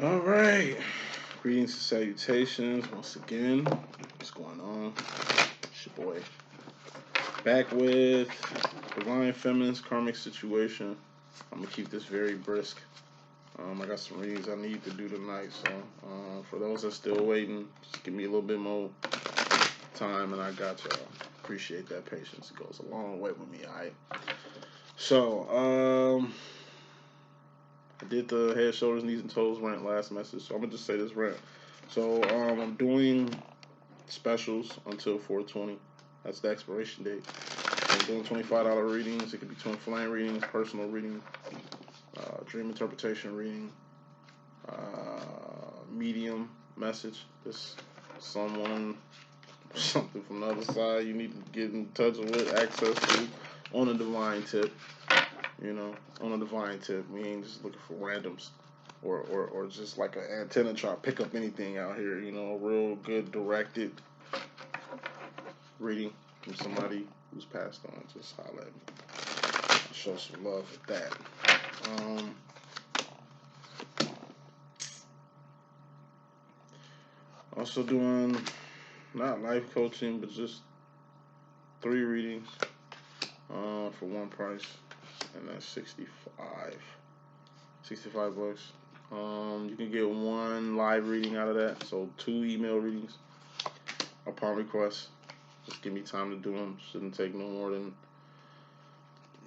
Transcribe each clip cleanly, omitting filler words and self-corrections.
All right. Greetings and salutations once again. What's going on? It's your boy. Back with Divine Feminist Karmic Situation. I'm going to keep this very brisk. I got some readings I need to do tonight. So for those that are still waiting, just give me a little bit more time and I got y'all. Appreciate that patience. It goes a long way with me, alright? So, I did the head, shoulders, knees, and toes rant last message, so I'm gonna just say this rant. So I'm doing specials until 4/20. That's the expiration date. I'm doing $25 readings. It could be twin flame readings, personal reading, dream interpretation reading, medium message. This someone, something from the other side you need to get in touch with, access to, on a divine tip. You know, on a divine tip. We ain't just looking for randoms or just like an antenna try to pick up anything out here. You know, a real good directed reading from somebody who's passed on. Just holler at me. I'll show some love with that. Also doing not life coaching, but just 3 readings for one price. And that's 65 bucks. You can get 1 live reading out of that, so 2 email readings upon request. Just give me time to do them. Shouldn't take no more than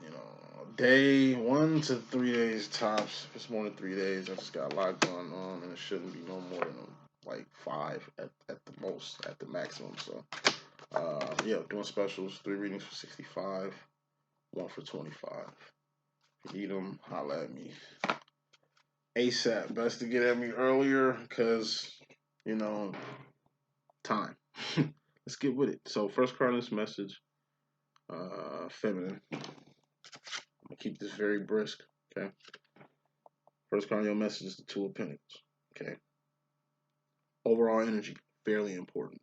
a day, 1 to 3 days tops. If it's more than 3 days, I just got a lot going on, and it shouldn't be no more than like 5 at the most, at the maximum. So yeah, doing specials. 3 readings for 65, 1 for 25. If you need them, holla at me ASAP. Best to get at me earlier because, time. Let's get with it. So, first card in this message, feminine. I'm going to keep this very brisk, okay? First card in your message is the Two of Pentacles, okay? Overall energy, fairly important.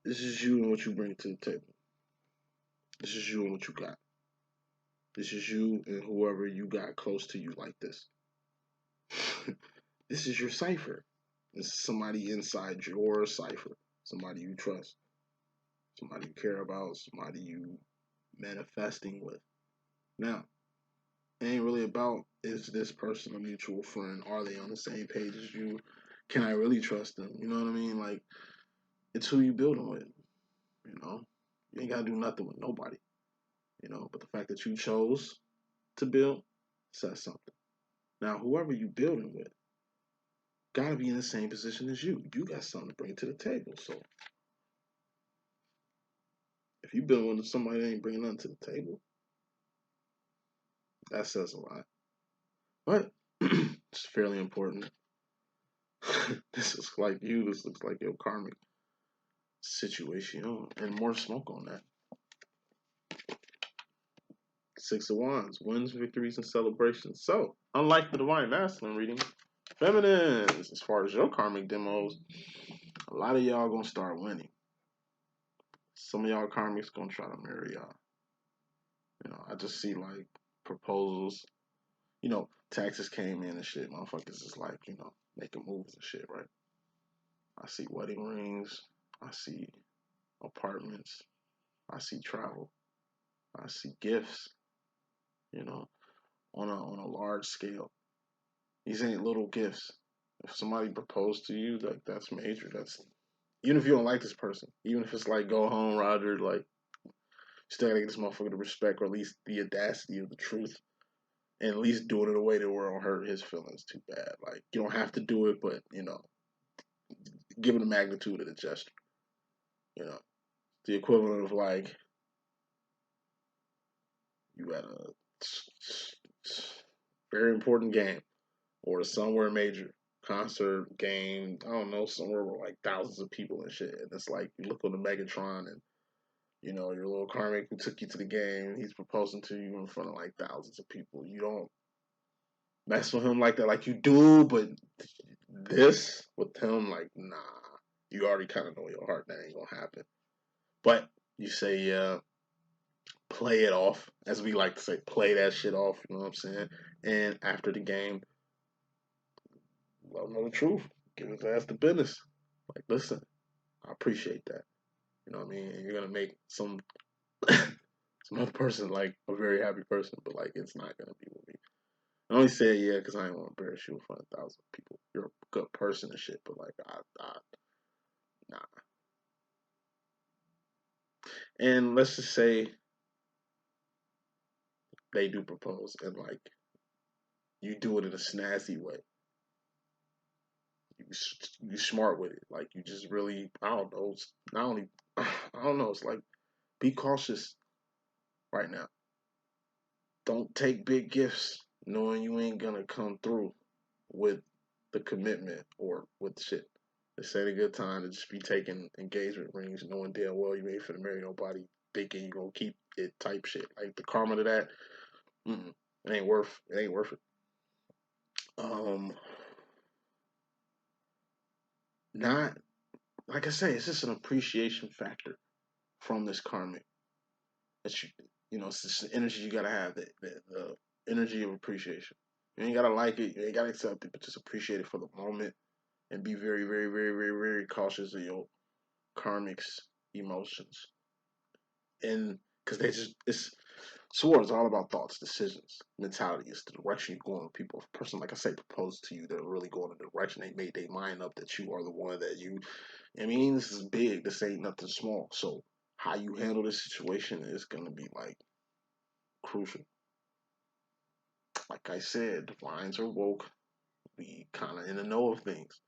This is you and what you bring to the table. This is you and what you got. This is you and whoever you got close to you like this. This is your cipher. This is somebody inside your cipher. Somebody you trust. Somebody you care about. Somebody you manifesting with. Now, it ain't really about, is this person a mutual friend? Are they on the same page as you? Can I really trust them? You know what I mean? Like, it's who you building with. You ain't got to do nothing with nobody. But the fact that you chose to build says something. Now, whoever you building with gotta be in the same position as you. You got something to bring to the table. So if you building with somebody that ain't bringing nothing to the table, that says a lot. But it's fairly important. This looks like you. This looks like your karmic situation, and more smoke on that. 6 of Wands, wins, victories, and celebrations. So, unlike the Divine Masculine reading, feminines, as far as your karmic demos, a lot of y'all gonna start winning. Some of y'all karmics gonna try to marry y'all. I just see like proposals. Taxes came in and shit. Motherfuckers is like, making moves and shit, right? I see wedding rings. I see apartments. I see travel. I see gifts. On a large scale. These ain't little gifts. If somebody proposed to you, like that's major. That's even if you don't like this person, even if it's like go home, Roger, like you still gotta get this motherfucker to respect or at least the audacity of the truth. And at least do it in a way that won't hurt his feelings too bad. Like you don't have to do it, but give it the magnitude of the gesture. The equivalent of like you at a very important game or somewhere major, concert, game, I don't know, somewhere where like thousands of people and shit. And it's like you look on the Megatron and your little karmic who took you to the game, he's proposing to you in front of like thousands of people. You don't mess with him like that, like you do, but this with him, like, nah. You already kind of know in your heart that ain't gonna happen. But you say, yeah, play it off, as we like to say, play that shit off. You know what I'm saying? And after the game, let them know the truth. Give his ass the business. Like, listen, I appreciate that. You know what I mean? And you're gonna make some some other person like a very happy person, but like it's not gonna be with me. I only say it, yeah, because I ain't want to embarrass you in front of 1,000 people. You're a good person and shit, but like nah. And let's just say they do propose, and like you do it in a snazzy way. You smart with it. Like you just really, I don't know. It's not only, I don't know. It's like be cautious right now. Don't take big gifts knowing you ain't gonna come through with the commitment or with shit. This ain't a good time to just be taking engagement rings knowing damn well you ain't finna marry nobody thinking you gonna keep it type shit. Like the karma to that, it ain't worth it. Um not like I say, it's just an appreciation factor from this karmic. That you know, it's just the energy you gotta have, the energy of appreciation. You ain't gotta like it, you ain't gotta accept it, but just appreciate it for the moment and be very, very, very, very, very cautious of your karmic's emotions. And because they just it's Sword is all about thoughts, decisions, mentality. It's the direction you're going with people. If a person, like I say, proposed to you, they're really going in the direction they made their mind up that you are the one that you. I mean, this is big. This ain't nothing small. So how you handle this situation is gonna be like crucial. Like I said, the minds are woke. We kind of in the know of things.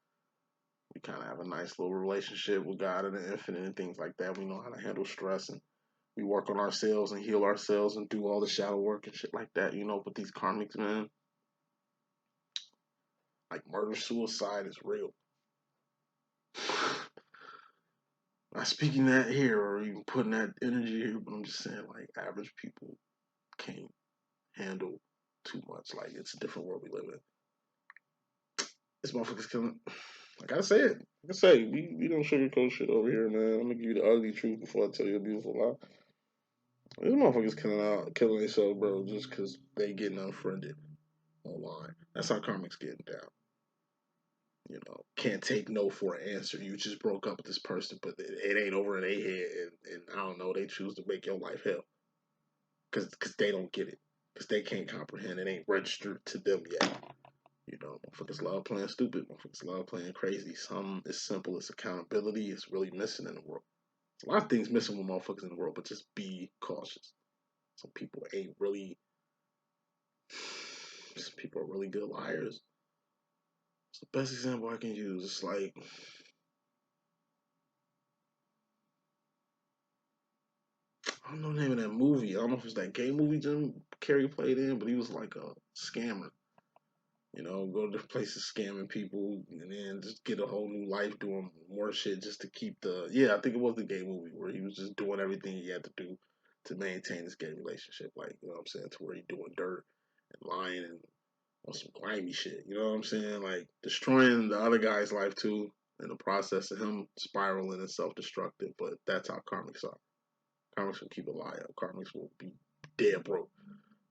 We kind of have a nice little relationship with God and the infinite and things like that. We know how to handle stress and we work on ourselves and heal ourselves and do all the shadow work and shit like that. You know, but these karmics, man, like murder suicide is real. Not speaking that here or even putting that energy here, but I'm just saying, like, average people can't handle too much. Like, it's a different world we live in. This motherfucker's killing. Like I said, like I say, we don't sugarcoat shit over here, man. I'm gonna give you the ugly truth before I tell you a beautiful lie. These motherfuckers killing themselves, bro, just because they getting unfriended online. That's how karmic's getting down. You know, can't take no for an answer. You just broke up with this person, but it ain't over in their head, and I don't know. They choose to make your life hell because they don't get it, because they can't comprehend. It ain't registered to them yet. You know, motherfuckers love playing stupid. Motherfuckers love playing crazy. Something as simple as accountability is really missing in the world. A lot of things missing with motherfuckers in the world, but just be cautious. Some people ain't really. Some people are really good liars. It's the best example I can use. It's like I don't know the name of that movie. I don't know if it's that gay movie Jim Carrey played in, but he was like a scammer. You know, go to different places scamming people and then just get a whole new life doing more shit just to keep the I think it was the gay movie where he was just doing everything he had to do to maintain his gay relationship. Like, you know what I'm saying? To where he doing dirt and lying and on some grimy shit. You know what I'm saying? Like destroying the other guy's life too in the process of him spiraling and self destructive. But that's how karmics are. Karmics will keep a lie up. Karmics will be dead broke,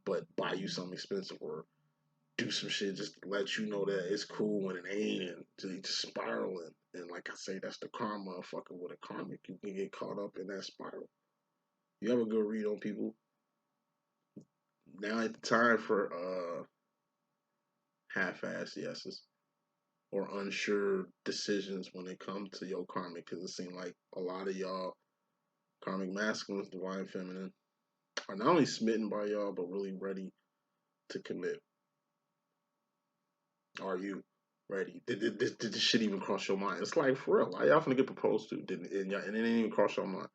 but buy you something expensive or do some shit just to let you know that it's cool when it ain't, and just spiraling. And like I say, that's the karma of fucking with a karmic. You can get caught up in that spiral. You have a good read on people. Now at the time for half-ass yeses or unsure decisions when it comes to your karmic, because it seems like a lot of y'all karmic masculines, divine feminine, are not only smitten by y'all but really ready to commit. Are you ready? Did this shit even cross your mind? It's like for real. Why y'all finna get proposed to? And it didn't even cross your mind.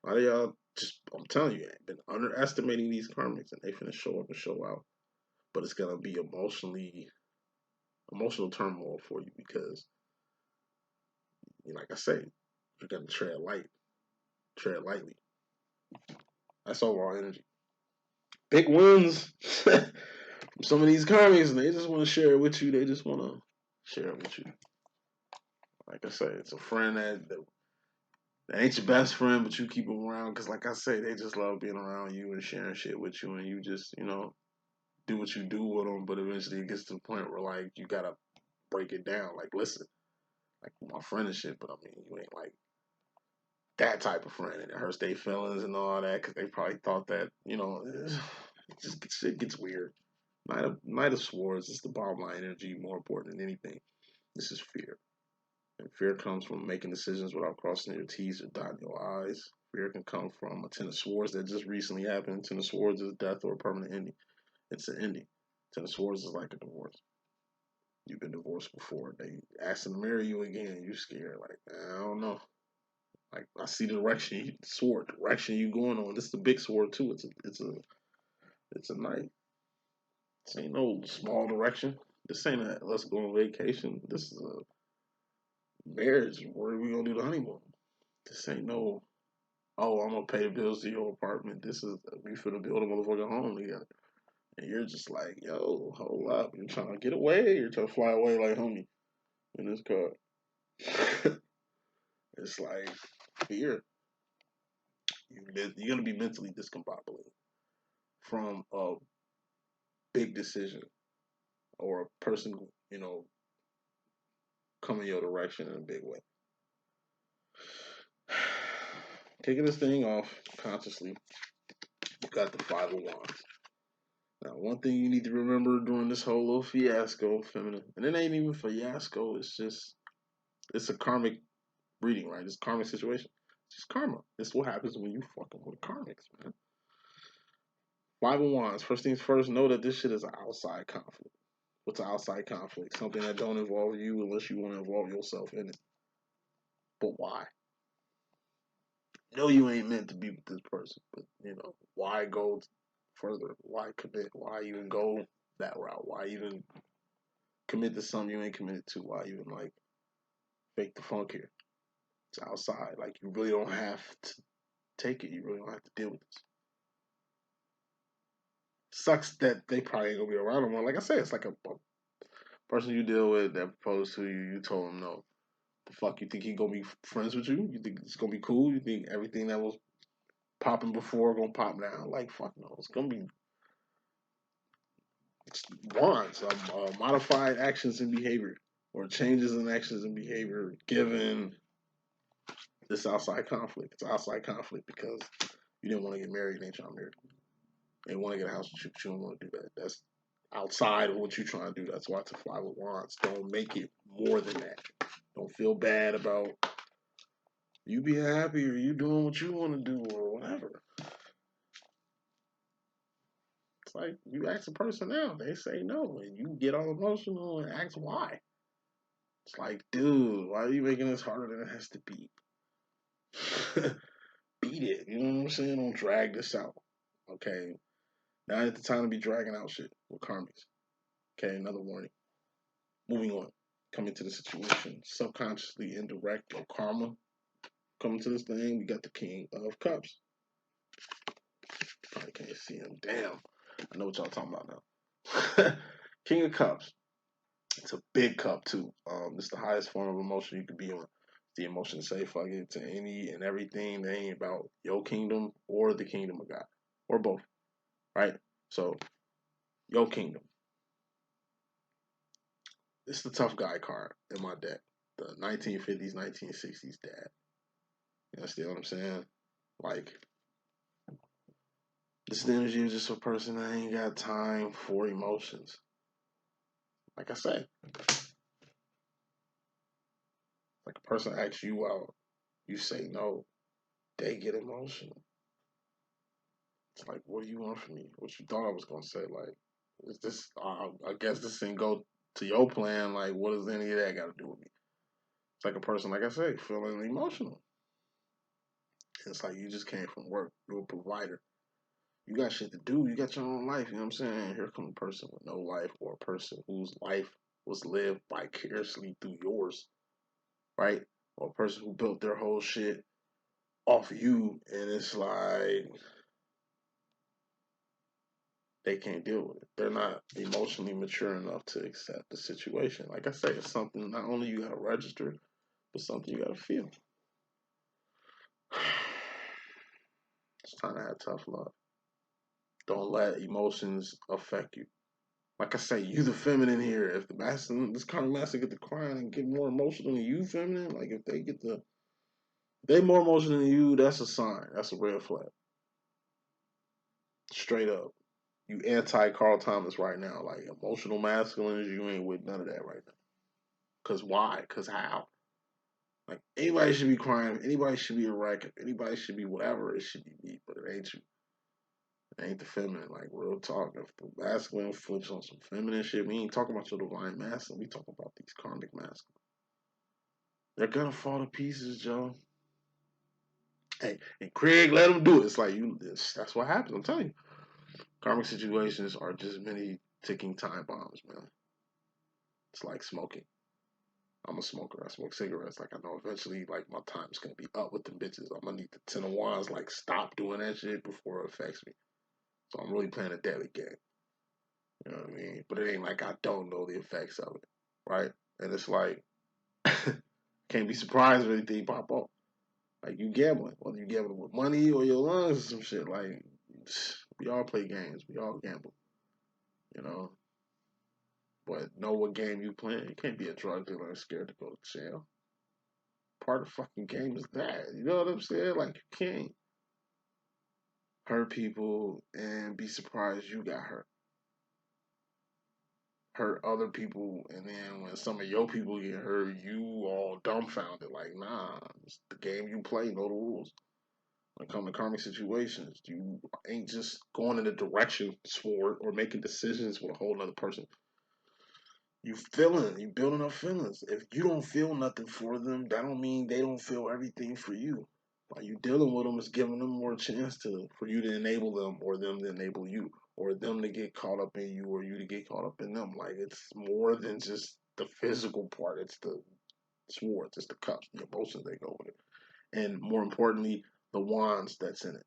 A lot of y'all just, I'm telling you, been underestimating these karmics and they finna show up and show out. But it's gonna be emotional turmoil for you because, like I say, you're gonna tread lightly. That's overall energy. Big wins from some of these karmics, and they just want to share it with you. They just want to share it with you. Like I say, it's a friend that They ain't your best friend, but you keep them around because, like I say, they just love being around you and sharing shit with you, and you just, do what you do with them. But eventually, it gets to the point where like you gotta break it down. Like, listen, like my friend and shit, but I mean, you ain't like that type of friend, and it hurts their feelings and all that because they probably thought that, it just shit gets weird. Knight of Swords is the bottom line energy, more important than anything. This is fear. And fear comes from making decisions without crossing your T's or dotting your I's. Fear can come from a Ten of Swords that just recently happened. Ten of Swords is death or a permanent ending. It's an ending. Ten of Swords is like a divorce. You've been divorced before. They asking to marry you again. You scared. Like, I don't know. Like, I see the direction you going on. This is the big sword too. It's a knight. This ain't no small direction. This ain't a let's go on vacation. This is a marriage. Where are we gonna do the honeymoon? This ain't no, oh, I'm gonna pay the bills to your apartment. This is, we finna build a motherfucking home together. And you're just like, yo, hold up. You're trying to get away. You're trying to fly away like homie in this car. It's like fear. You're gonna be mentally discombobulated from a big decision or a person, coming your direction in a big way. Kicking this thing off consciously, you got the Five of Wands. Now, one thing you need to remember during this whole little fiasco, feminine, and it ain't even fiasco, it's a karmic reading, right? It's a karmic situation. It's just karma. It's what happens when you fucking with karmics, man. Five of Wands. First things first, know that this shit is an outside conflict. What's an outside conflict? Something that don't involve you unless you want to involve yourself in it. But why? No, you ain't meant to be with this person, but why go further? Why commit? Why even go that route? Why even commit to something you ain't committed to? Why even like fake the funk here? It's outside. Like you really don't have to take it. You really don't have to deal with this. Sucks that they probably ain't gonna be around no more. Like I said, it's like a person you deal with that proposed to you. You told him no. The fuck you think he gonna be friends with you? You think it's gonna be cool? You think everything that was popping before gonna pop now? Like fuck no. It's gonna be wants modified actions and behavior or changes in actions and behavior given this outside conflict. It's outside conflict because you didn't want to get married, you ain't trying to marry. You didn't want to get a house with you, but you don't want to do that. That's outside of what you're trying to do. That's why it's a Five of Wands. Don't make it more than that. Don't feel bad about you being happy or you doing what you want to do or whatever. It's like you ask a person out, they say no, and you get all emotional and ask why. It's like, dude, why are you making this harder than it has to be? Beat it. You know what I'm saying? Don't drag this out. Okay. Now ain't the time to be dragging out shit with karmics. Okay, another warning. Moving on. Coming to the situation. Subconsciously indirect or karma. Coming to this thing, we got the King of Cups. Probably can't see him. Damn. I know what y'all talking about now. King of Cups. It's a big cup too. It's the highest form of emotion you could be on. The emotion to say fuck it to any and everything that ain't about your kingdom or the kingdom of God. Or both. Right? So, your kingdom. It's the tough guy card in my deck. The 1950s, 1960s dad. You understand what I'm saying? Like, this is the energy of just a person that ain't got time for emotions. Like I said, like a person asks you out, you say no, they get emotional. It's like, what do you want from me? What you thought I was gonna say? Like, is this? I guess this didn't go to your plan. Like, what does any of that got to do with me? It's like a person, like I say, feeling emotional. It's like you just came from work. You're a provider. You got shit to do. You got your own life. You know what I'm saying? Here comes a person with no life, or a person whose life was lived vicariously through yours, right? Or a person who built their whole shit off of you, and it's like they can't deal with it. They're not emotionally mature enough to accept the situation. Like I say, it's something not only you gotta register, but something you gotta feel. It's time to have tough love. Don't let emotions affect you. Like I say, you the feminine here. If the masculine, this kind of masculine get to crying and get more emotional than you feminine, like if they more emotional than you, that's a sign. That's a red flag. Straight up. You anti Carl Thomas right now. Like emotional masculines, you ain't with none of that right now. Cause why? Cause how? Like anybody should be crying. Anybody should be a wreck. Anybody should be whatever it should be. But it ain't you. It ain't the feminine. Like real talk. If the masculine flips on some feminine shit, we ain't talking about your divine masculine. We talking about these karmic masculines. They're gonna fall to pieces, Joe. Hey, and Craig, let them do it. It's like that's what happens. I'm telling you, karmic situations are just many ticking time bombs, man. It's like smoking. I'm a smoker. I smoke cigarettes. Like I know eventually, like my time's gonna be up with them bitches. I'm gonna need the 10 of wands. Like stop doing that shit before it affects me. So I'm really playing a deadly game. You know what I mean? But it ain't like I don't know the effects of it, right? And it's like can't be surprised when anything pop up. Like you gambling, whether you gambling with money or your lungs or some shit. Like we all play games, we all gamble, you know. But know what game you playing. You can't be a drug dealer and scared to go to jail. Part of the fucking game is that. You know what I'm saying? Like you can't hurt people and be surprised you got hurt. Hurt other people, and then when some of your people get hurt, you all dumbfounded. Like, nah, it's the game you play. Know the rules. When it comes to karmic situations, you ain't just going in a direction toward or making decisions with a whole other person. You building up feelings. If you don't feel nothing for them, that don't mean they don't feel everything for you. By you dealing with them is giving them more chance for you to enable them or them to enable you or them to get caught up in you or you to get caught up in them. Like it's more than just the physical part. It's the swords, it's the cups, the emotions they go with it. And more importantly, the wands that's in it.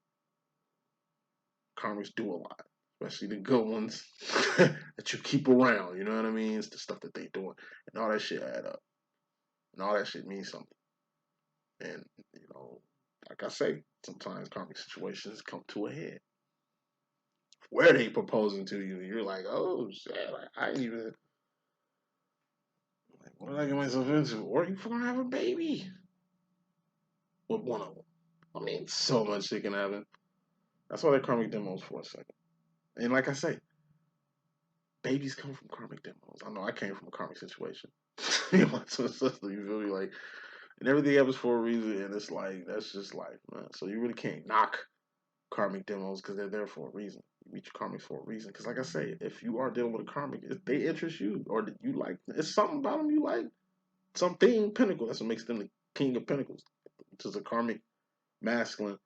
Karmics do a lot, especially the good ones that you keep around. You know what I mean? It's the stuff that they doing, and all that shit add up, and all that shit means something. And you know, like I say, sometimes karmic situations come to a head where they proposing to you. You're like, oh shit, like, I ain't even like, what did I get myself into? Or you gonna have a baby with one of them. I mean, so much shit can happen. That's why they're karmic demos for a second. And like I say, babies come from karmic demos. I know I came from a karmic situation. You know, so it's just, you feel me? Like, and everything happens for a reason, and it's like that's just life, man. So you really can't knock karmic demos because they're there for a reason. You meet your karmic for a reason. Because like I say, if you are dealing with a karmic, if they interest you or that you like, it's something about them you like. Something pinnacle. That's what makes them the king of pentacles, which is a karmic masculine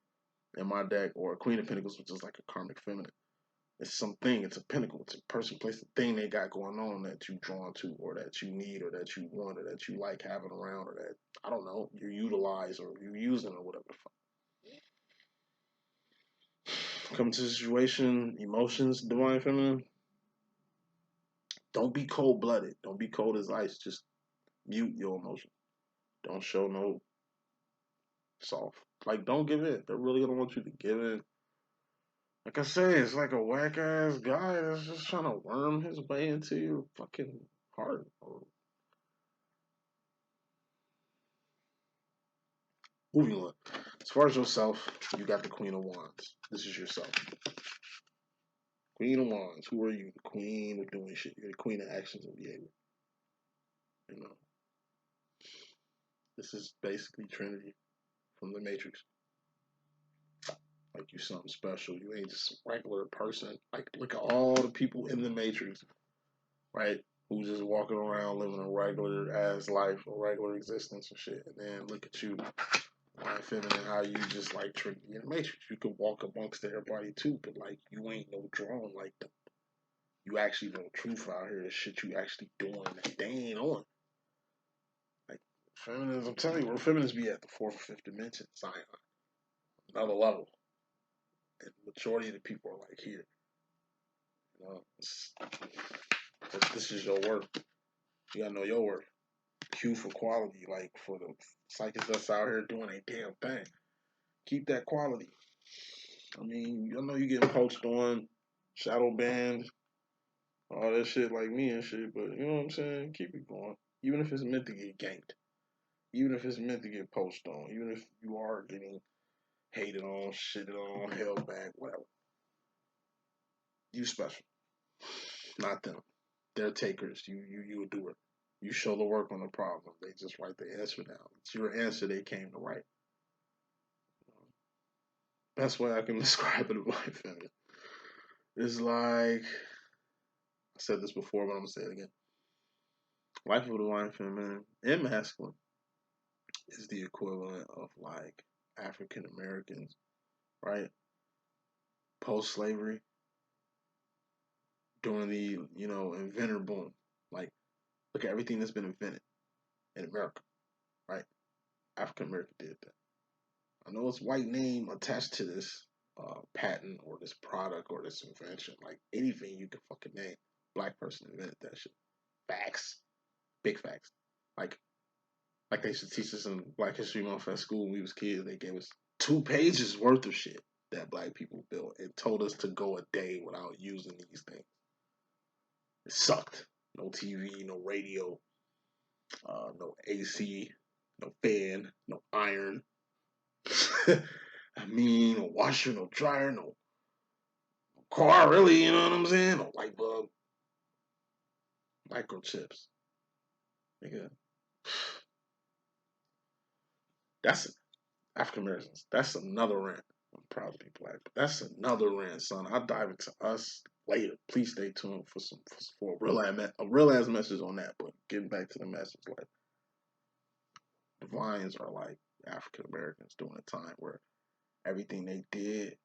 in my deck, or a queen of pentacles, which is like a karmic feminine. It's something. It's a pinnacle. It's a person, place, a thing they got going on that you drawn to, or that you need, or that you want, or that you like having around, or that I don't know you utilize or you using or whatever the fuck. Come to the situation, emotions, divine feminine. Don't be cold blooded. Don't be cold as ice. Just mute your emotion. Don't show no soft. Like don't give in. They're really gonna want you to give in. Like I say, it's like a whack ass guy that's just trying to worm his way into your fucking heart. Moving on. As far as yourself, you got the Queen of Wands. This is yourself. Queen of Wands. Who are you? The queen of doing shit. You're the queen of actions and behavior. You know. This is basically Trinity from the Matrix. Like you something special. You ain't just a regular person. Like look at all the people in the Matrix, right? Who just walking around living a regular ass life, a regular existence and shit. And then look at you, my feminine, how you just like Trinity in the Matrix. You can walk amongst everybody too, but like you ain't no drone like them. You actually know truth out here. The shit you actually doing that they ain't on. Like feminists, I'm telling you, where feminists be at the fourth or fifth dimension, Zion, another level. And majority of the people are like here. You know, this is your worth. You gotta know your worth. Q for quality, like for the psychics that's out here doing a damn thing. Keep that quality. I mean, I know you getting poached on, shadow banned, all that shit like me and shit, but you know what I'm saying? Keep it going. Even if it's meant to get ganked. Even if it's meant to get poached on. Even if you are getting hated on, shitted on, held back, whatever. You special. Not them. They're takers. You a doer. You show the work on the problem. They just write the answer down. It's your answer they came to write. Best way I can describe it in life, family. It's like I said this before, but I'm gonna say it again. Life of the divine feminine and masculine is the equivalent of like African Americans, right? Post slavery, during the inventor boom. Like, look at everything that's been invented in America, right? African American did that. I know it's white name attached to this patent or this product or this invention. Like anything you can fucking name, black person invented that shit. Facts, big facts. Like they used to teach us in Black History Month at school when we was kids. They gave us 2 pages worth of shit that black people built and told us to go a day without using these things. It sucked. No TV, no radio, no AC, no fan, no iron. I mean, no washer, no dryer, no car, really, you know what I'm saying? No light bulb. Microchips. Nigga. That's African Americans. That's another rant. I'm proud to be black, but that's another rant, son. I'll dive into us later. Please stay tuned for a real ass message on that. But getting back to the message, like divines are like African Americans during a time where everything they did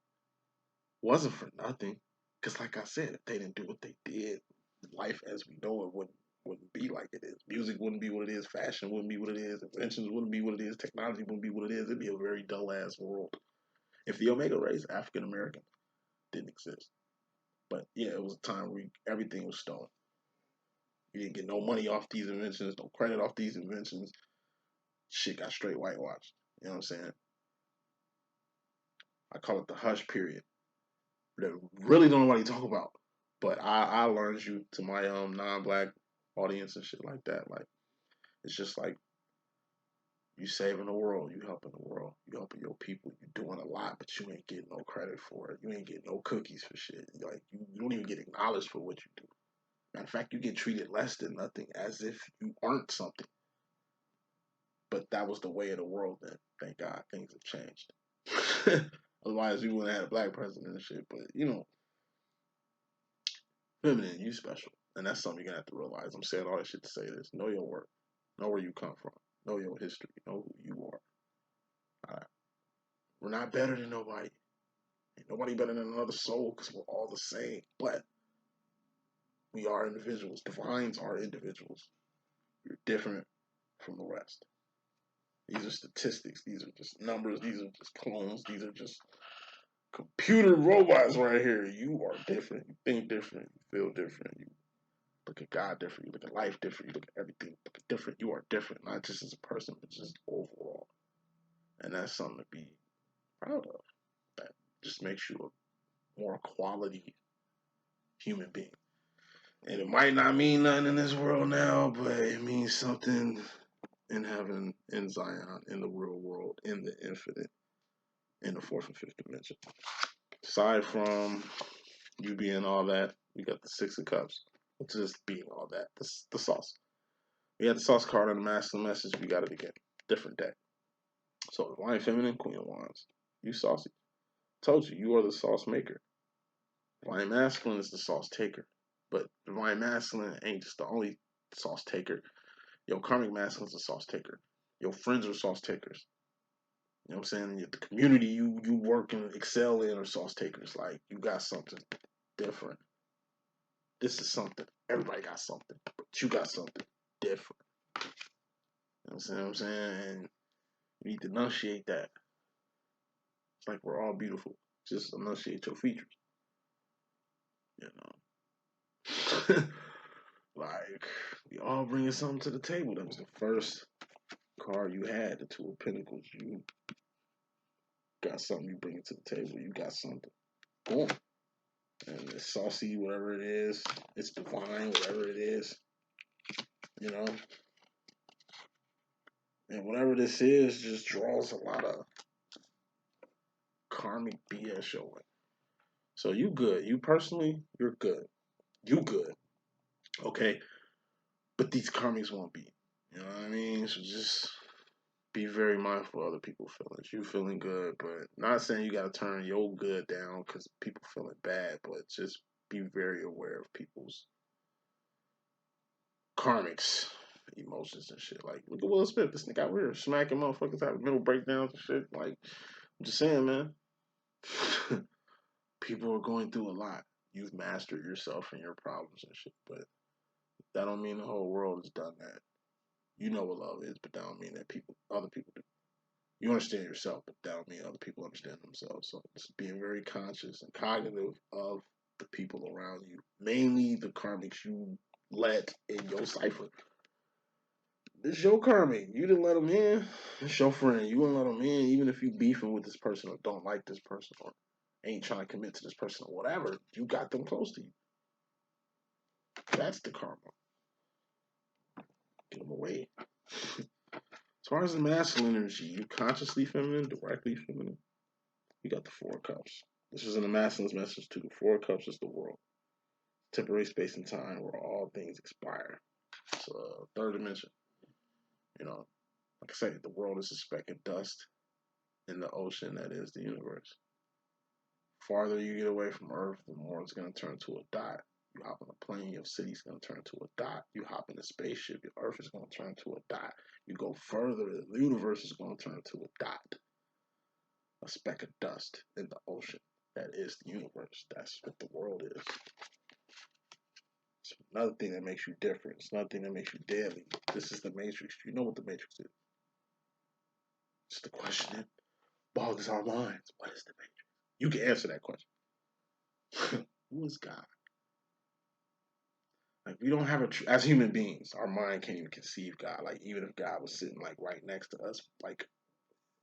wasn't for nothing. Because, like I said, if they didn't do what they did, life as we know it wouldn't be like it is. Music wouldn't be what it is. Fashion wouldn't be what it is. Inventions wouldn't be what it is. Technology wouldn't be what it is. It'd be a very dull ass world if the Omega race, African American, didn't exist. But yeah, it was a time where everything was stolen. You didn't get no money off these inventions, no credit off these inventions. Shit got straight whitewashed. You know what I'm saying? I call it the hush period. That really don't nobody talk about. But I learned you to my non-black audience and shit like that. Like it's just like you saving the world, you helping the world, you helping your people, you doing a lot, but you ain't getting no credit for it. You ain't getting no cookies for shit. Like you don't even get acknowledged for what you do. Matter of fact, you get treated less than nothing, as if you aren't something. But that was the way of the world then. Thank God things have changed. Otherwise, we wouldn't have had a black president and shit. But feminine, you special. And that's something you're gonna have to realize. I'm saying all that shit to say this. Know your work. Know where you come from. Know your history. Know who you are. Alright. We're not better than nobody. Ain't nobody better than another soul because we're all the same. But we are individuals. Divines are individuals. You're different from the rest. These are statistics. These are just numbers. These are just clones. These are just computer robots right here. You are different. You think different. You feel different. You look at God different. You look at life different. You look at everything different. You are different, not just as a person, but just overall. And that's something to be proud of. That just makes you a more quality human being. And it might not mean nothing in this world now, but it means something in heaven, in Zion, in the real world, in the infinite, in the fourth and fifth dimension. Aside from you being all that, we got the Six of Cups, which is being all that. The sauce. We got the sauce card on the masculine message. We got it again. Different day. So Divine Feminine, Queen of Wands. You saucy. Told you, you are the sauce maker. Divine Masculine is the sauce taker. But Divine Masculine ain't just the only sauce taker. Your Karmic Masculine is a sauce taker. Your friends are sauce takers. You know what I'm saying? The community you work and excel in are sauce takers. Like, you got something different. This is something. Everybody got something. But you got something different. You know what I'm saying? And you need to enunciate that. It's like we're all beautiful. Just enunciate your features. You know? Like, we all bringing something to the table. That was the first card you had, the Two of Pentacles. You got something you bring to the table. You got something. Boom. And it's saucy, whatever it is. It's divine, whatever it is. You know? And whatever this is just draws a lot of karmic BS your way. So you good. You personally, you're good. You good. Okay? But these karmics won't be. You know what I mean? So just be very mindful of other people's feelings. You feeling good, but not saying you gotta turn your good down because people feeling bad, but just be very aware of people's karmics, emotions and shit. Like, look at Will Smith. This nigga out here smacking motherfuckers out of mental breakdowns and shit. Like, I'm just saying, man. People are going through a lot. You've mastered yourself and your problems and shit, but that don't mean the whole world has done that. You know what love is, but that don't mean that other people do. You understand yourself, but that don't mean other people understand themselves. So it's being very conscious and cognitive of the people around you, mainly the karmics you let in your cipher. This your karmic. You didn't let them in. It's your friend. You wouldn't let them in, even if you beefing with this person or don't like this person or ain't trying to commit to this person or whatever. You got them close to you. That's the karma. Get them away. As far as the masculine energy, you consciously feminine, directly feminine. You got the Four of Cups. This is in the masculine's message too. The Four of Cups is the world. Temporary space and time where all things expire. It's a third dimension. You know, like I say, the world is a speck of dust in the ocean that is the universe. Farther you get away from Earth, the more it's going to turn to a dot. You hop on a plane, your city's going to turn to a dot. You hop in a spaceship, your Earth is going to turn to a dot. You go further, the universe is going to turn to a dot. A speck of dust in the ocean. That is the universe. That's what the world is. It's another thing that makes you different. It's another thing that makes you deadly. This is the Matrix. You know what the Matrix is. It's the question that bogs our minds. What is the Matrix? You can answer that question. Who is God? Like, we don't have as human beings, our mind can't even conceive God. Like, even if God was sitting like right next to us, like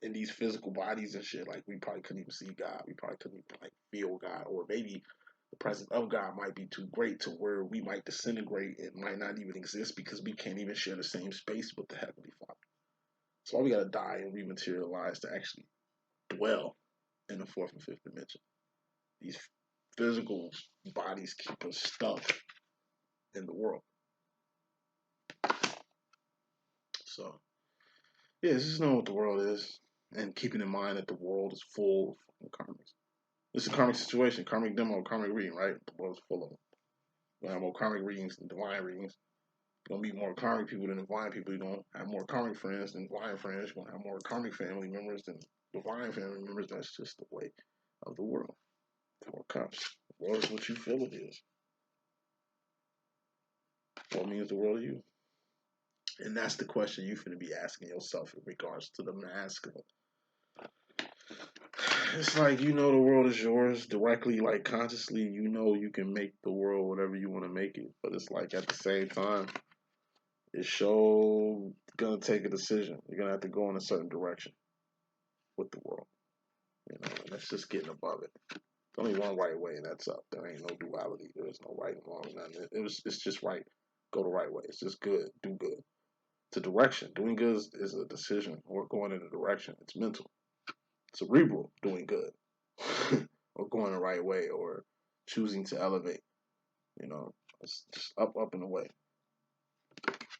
in these physical bodies and shit, like we probably couldn't even see God. We probably couldn't even like feel God, or maybe the presence of God might be too great to where we might disintegrate. It might not even exist because we can't even share the same space with the Heavenly Father. That's why we gotta die and rematerialize to actually dwell in the fourth and fifth dimension. These physical bodies keep us stuck in the world. So, yeah, just know what the world is, and keeping in mind that the world is full of karmics. It's a karmic situation, karmic demo, karmic reading, right? The world's full of them. You're gonna have more karmic readings than divine readings. You're gonna meet more karmic people than divine people. You're gonna have more karmic friends than divine friends. You're gonna have more karmic family members than divine family members. That's just the way of the world. Four cups. The world is what you feel it is. What means the world to you? And that's the question you're going to be asking yourself in regards to the masculine. It's like, you know, the world is yours directly, like consciously. You know you can make the world whatever you want to make it. But it's like at the same time, it's sure going to take a decision. You're going to have to go in a certain direction with the world. You know, and that's just getting above it. There's only one right way, and that's up. There ain't no duality. There's no right and wrong. Nothing. It's just right. Go the right way. It's just good. Do good. It's a direction. Doing good is a decision or going in a direction. It's mental. Cerebral, doing good. Or going the right way or choosing to elevate. You know, it's just up, and away.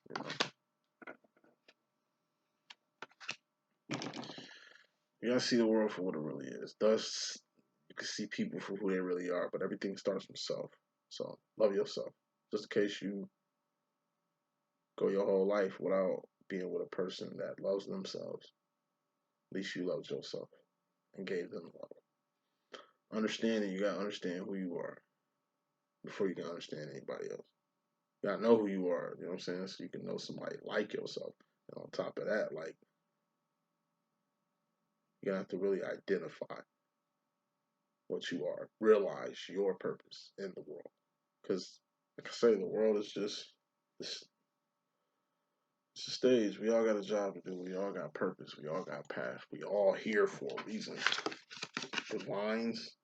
You know? You gotta see the world for what it really is. Thus, you can see people for who they really are, but everything starts from self. So, love yourself. Just in case you go your whole life without being with a person that loves themselves, at least you loved yourself and gave them love. Understanding, you gotta understand who you are before you can understand anybody else. You gotta know who you are, you know what I'm saying? So you can know somebody like yourself. And on top of that, like, you have to really identify what you are, realize your purpose in the world. Because, like I say, the world is just It's a stage. We all got a job to do. We all got purpose. We all got path. We all here for a reason. Divines,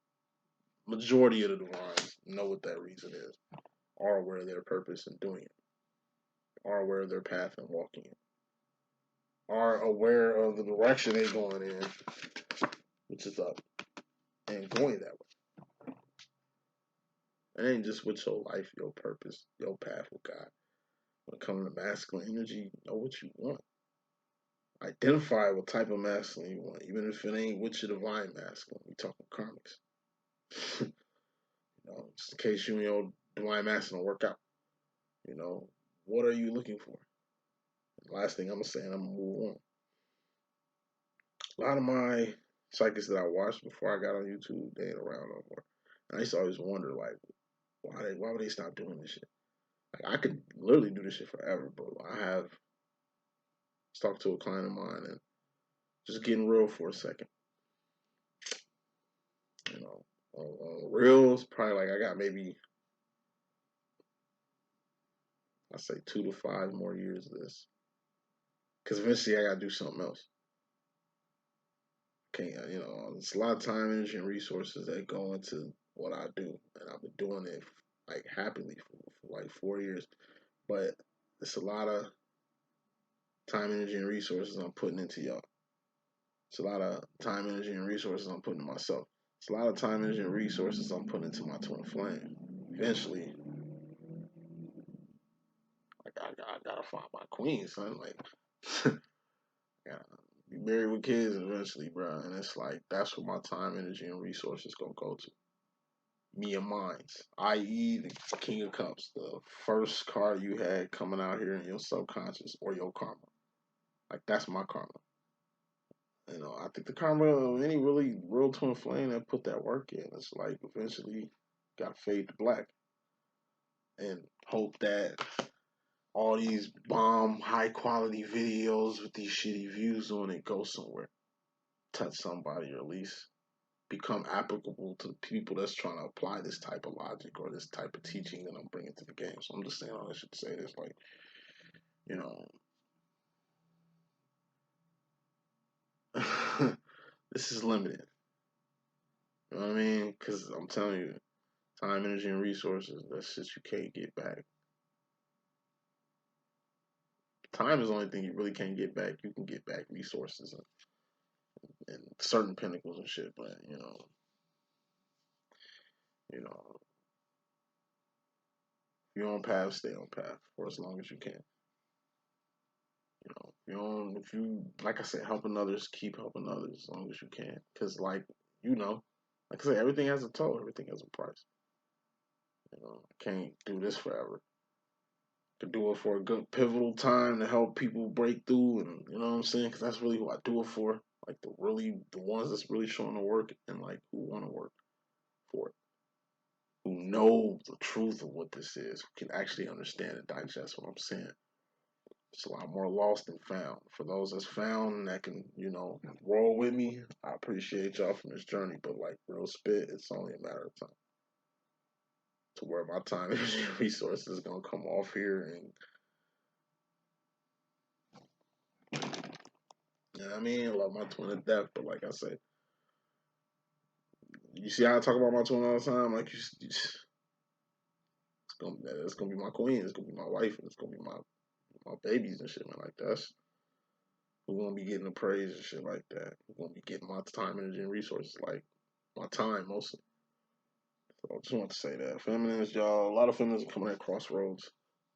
majority of the divines know what that reason is. Are aware of their purpose in doing it. Are aware of their path and walking it. Are aware of the direction they're going in, which is up, and going that way. It ain't just with your life, your purpose, your path with God. When it comes to masculine energy, know what you want. Identify what type of masculine you want, even if it ain't with your divine masculine. We talking karmics. Just in case you and your divine masculine work out. What are you looking for? And last thing I'm gonna say, and I'm gonna move on. A lot of my psychics that I watched before I got on YouTube, they ain't around no more. And I used to always wonder, like, why would they stop doing this shit? Like, I could literally do this shit forever, but I have talked to a client of mine and just getting real for a second. On reels, probably like I got maybe, I say 2 to 5 more years of this. Because eventually I gotta do something else. Can't, it's a lot of time, energy, and resources that go into what I do. And I've been doing it like happily for like 4 years. But it's a lot of time, energy, and resources I'm putting into y'all. It's a lot of time, energy, and resources I'm putting into myself. It's a lot of time, energy, and resources I'm putting into my twin flame. Eventually, I gotta find my queen, son. Like, yeah, be married with kids eventually, bro. And it's like, that's where my time, energy, and resources gonna go to. Me and mines, i.e. the King of Cups, the first card you had coming out here in your subconscious or your karma. Like, that's my karma. I think the karma of any really real twin flame that put that work in, it's like eventually got to fade to black and hope that all these bomb high quality videos with these shitty views on it go somewhere, touch somebody, or at least become applicable to people that's trying to apply this type of logic or this type of teaching that I'm bringing to the game. So I'm just saying all this shit to say this, like, this is limited. You know what I mean? Because I'm telling you, time, energy, and resources, that's shit you can't get back. Time is the only thing you really can't get back. You can get back resources and certain pinnacles and shit, but if you're on path, stay on path for as long as you can. If you, like I said, helping others, keep helping others as long as you can. Because, like I said, everything has a toll, everything has a price. I can't do this forever. To do it for a good pivotal time to help people break through, and you know what I'm saying? Because that's really who I do it for. Like the ones that's really showing the work and like who want to work for it, who know the truth of what this is, who can actually understand and digest what I'm saying. It's a lot more lost than found. For those that's found that can, roll with me, I appreciate y'all from this journey. But like real spit, it's only a matter of time to where my time, energy, and resources is gonna come off here and. You know what I mean? I love my twin to death, but like I say, you see how I talk about my twin all the time? Like, it's gonna be my queen, it's gonna be my wife, and it's gonna be my babies and shit, man. Like, that's who's gonna be getting the praise and shit like that. Who's gonna be getting my time, energy, and resources, like my time mostly. So I just want to say that. Feminists, y'all, a lot of feminists are coming at crossroads.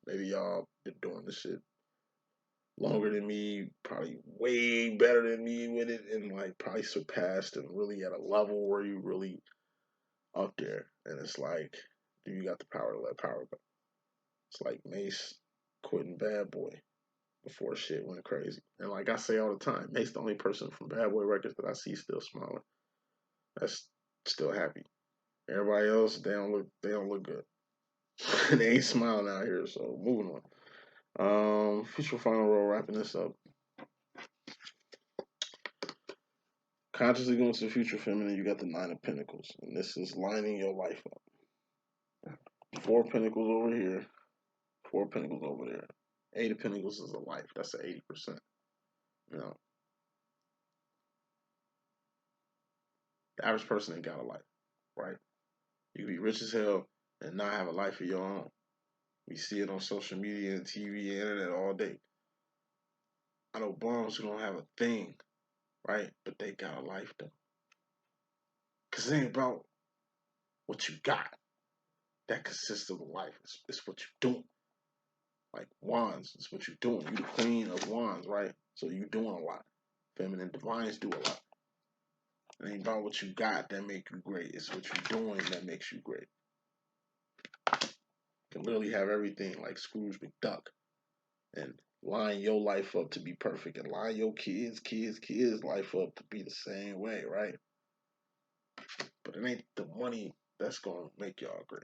Maybe y'all been doing this shit longer than me, probably way better than me with it, and like probably surpassed and really at a level where you really up there. And it's like, do you got the power to let power go? It's like Mace quitting Bad Boy before shit went crazy. And like I say all the time, Mace the only person from Bad Boy Records that I see still smiling. That's still happy. Everybody else, they don't look good. They ain't smiling out here. So moving on. Future final roll, wrapping this up. Consciously going to the future feminine, you got the 9 of Pentacles. And this is lining your life up. 4 Pentacles over here, 4 Pentacles over there. Eight of Pentacles is a life. That's an 80%. You know, the average person ain't got a life, right? You can be rich as hell and not have a life of your own. We see it on social media and TV and internet all day. I know bums who don't have a thing, right? But they got a life though. Cause it ain't about what you got. That consists of a life. It's what you're doing. Like wands, it's what you're doing. You're the queen of wands, right? So you're doing a lot. Feminine divines do a lot. It ain't about what you got that make you great. It's what you're doing that makes you great. You can literally have everything like Scrooge McDuck and line your life up to be perfect and line your kids' life up to be the same way, right? But it ain't the money that's gonna make y'all great.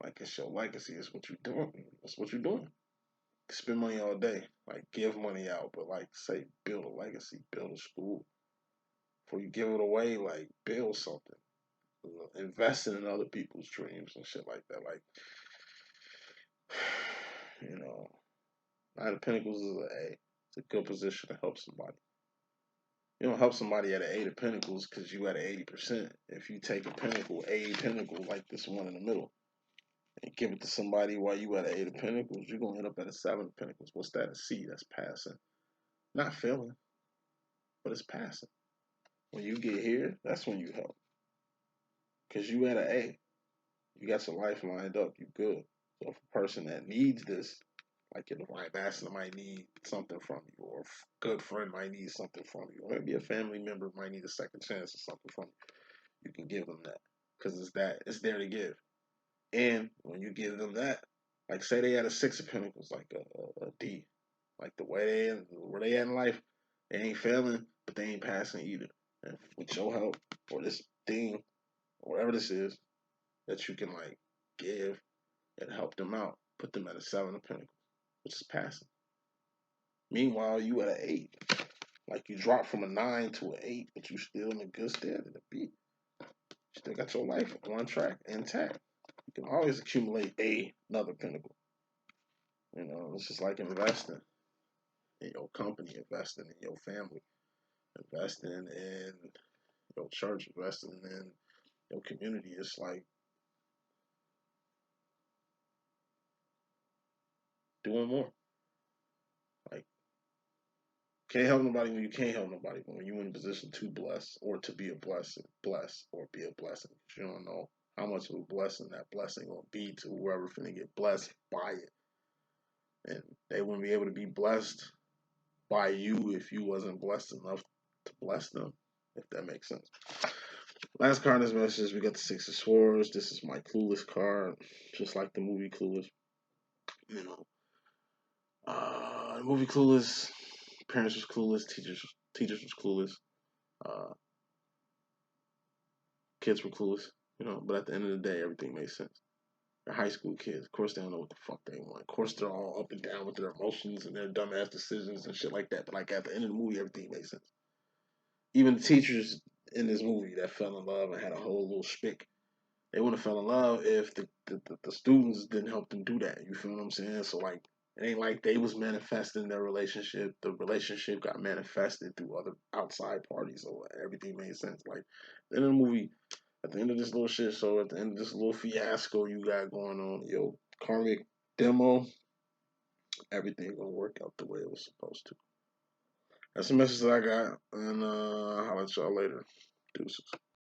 Like it's your legacy, it's what you're doing. That's what you're doing. Spend money all day, like give money out, but like say build a legacy, build a school. Before you give it away, like build something. Investing in other people's dreams and shit like that. Like, you know, Nine of Pentacles is an A. It's a good position to help somebody. You don't help somebody at an Eight of Pentacles because you at an 80%. If you take a Pentacle, like this one in the middle, and give it to somebody while you at an Eight of Pentacles, you're going to end up at a Seven of Pentacles. What's that? A C. That's passing. Not failing, but it's passing. When you get here, that's when you help. Because you at an A. You got your life lined up. You good. So if a person that needs this, like your divine masculine might need something from you, or a good friend might need something from you, or maybe a family member might need a second chance or something from you, you can give them that. Because it's there to give. And when you give them that, like say they had a Six of Pentacles, like a D, like where they at in life, they ain't failing, but they ain't passing either. And with your help, or this thing, or whatever this is, that you can like give and help them out, put them at a Seven of Pentacles, which is passing. Meanwhile, you at an 8. Like you dropped from a 9 to an 8, but you still in a good stead at a B. You still got your life on track, intact. You can always accumulate another pinnacle. You know, it's just like investing in your company, investing in your family, investing in your church, investing in your community. It's like doing more. Like, can't help nobody when you can't help nobody. But when you're in a position to bless or to be a blessing, bless or be a blessing. You don't know how much of a blessing that blessing will be to whoever finna get blessed by it. And they wouldn't be able to be blessed by you if you wasn't blessed enough to bless them, if that makes sense. Last card in this message, we got the Six of Swords. This is my clueless card, just like the movie Clueless. You know, the movie Clueless, parents was clueless, teachers was clueless, uh, kids were clueless. You know, but at the end of the day, everything made sense. They're high school kids. Of course, they don't know what the fuck they want. Of course, they're all up and down with their emotions and their dumbass decisions and shit like that. But like at the end of the movie, everything made sense. Even the teachers in this movie that fell in love and had a whole little spick, they wouldn't have fell in love if the students didn't help them do that. You feel what I'm saying? So like it ain't like they was manifesting their relationship. The relationship got manifested through other outside parties, so everything made sense. Like in the movie, at the end of this little shit show, at the end of this little fiasco you got going on, yo, Karmic demo, everything gonna work out the way it was supposed to. That's the message that I got, and I'll holler at y'all later. Deuces.